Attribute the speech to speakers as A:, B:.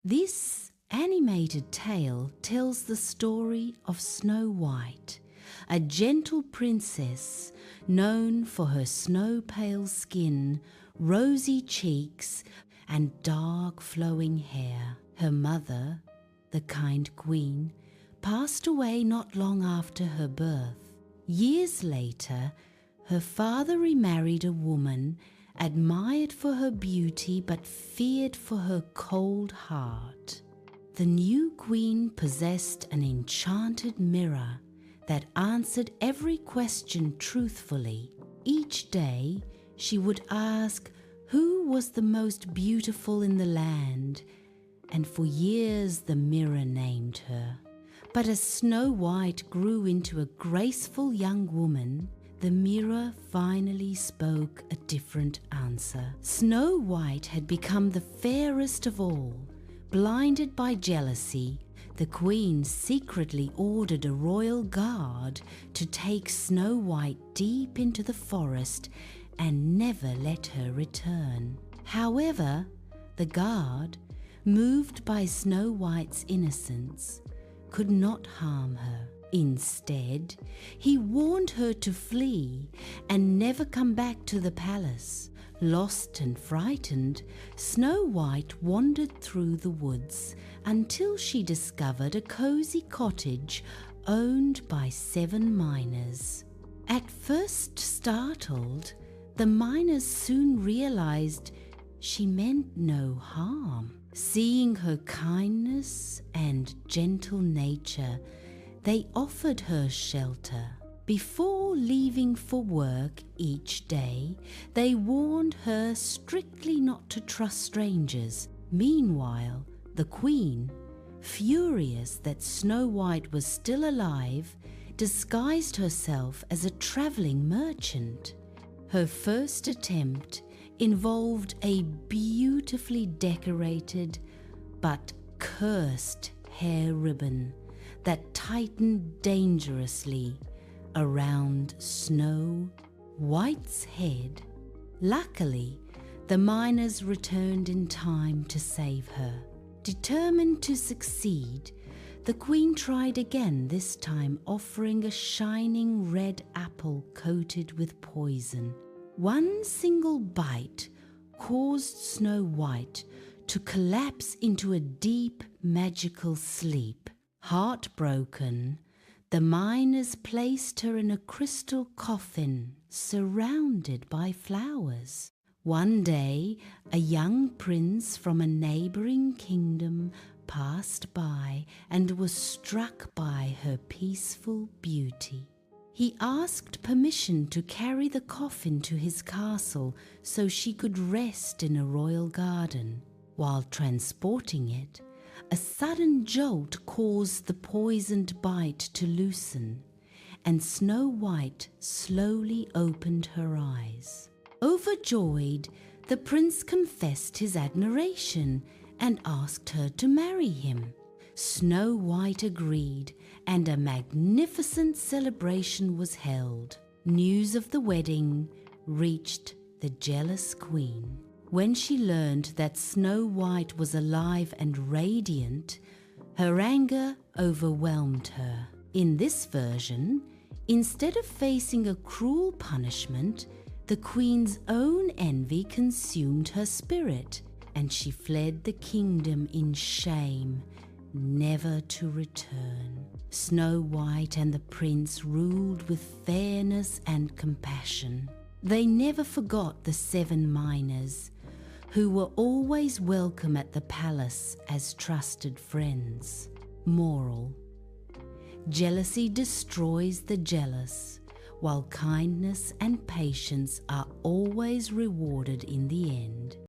A: This animated tale tells the story of Snow White, a gentle princess known for her snow-pale skin, rosy cheeks, and dark flowing hair. Her mother, the kind queen, passed away not long after her birth. Years later, her father remarried a woman admired for her beauty but feared for her cold heart. The new queen possessed an enchanted mirror that answered every question truthfully. Each day, she would ask who was the most beautiful in the land, and for years the mirror named her. But as Snow White grew into a graceful young woman, the mirror finally spoke a different answer. Snow White had become the fairest of all. Blinded by jealousy, the queen secretly ordered a royal guard to take Snow White deep into the forest and never let her return. However, the guard, moved by Snow White's innocence, could not harm her. Instead, he warned her to flee and never come back to the palace. Lost and frightened, Snow White wandered through the woods until she discovered a cozy cottage owned by 7 miners. At first startled, the miners soon realized she meant no harm. Seeing her kindness and gentle nature, they offered her shelter. Before leaving for work each day, they warned her strictly not to trust strangers. Meanwhile, the queen, furious that Snow White was still alive, disguised herself as a traveling merchant. Her first attempt involved a beautifully decorated but cursed hair ribbon that tightened dangerously around Snow White's head. Luckily, the miners returned in time to save her. Determined to succeed, the queen tried again, this time offering a shining red apple coated with poison. One single bite caused Snow White to collapse into a deep magical sleep. Heartbroken, the miners placed her in a crystal coffin surrounded by flowers. One day, a young prince from a neighboring kingdom passed by and was struck by her peaceful beauty. He asked permission to carry the coffin to his castle so she could rest in a royal garden. While transporting it, a sudden jolt caused the poisoned bite to loosen, and Snow White slowly opened her eyes. Overjoyed, the prince confessed his admiration and asked her to marry him. Snow White agreed, and a magnificent celebration was held. News of the wedding reached the jealous queen. When she learned that Snow White was alive and radiant, her anger overwhelmed her. In this version, instead of facing a cruel punishment, the queen's own envy consumed her spirit, and she fled the kingdom in shame, never to return. Snow White and the prince ruled with fairness and compassion. They never forgot the 7 miners, who were always welcome at the palace as trusted friends. Moral: jealousy destroys the jealous, while kindness and patience are always rewarded in the end.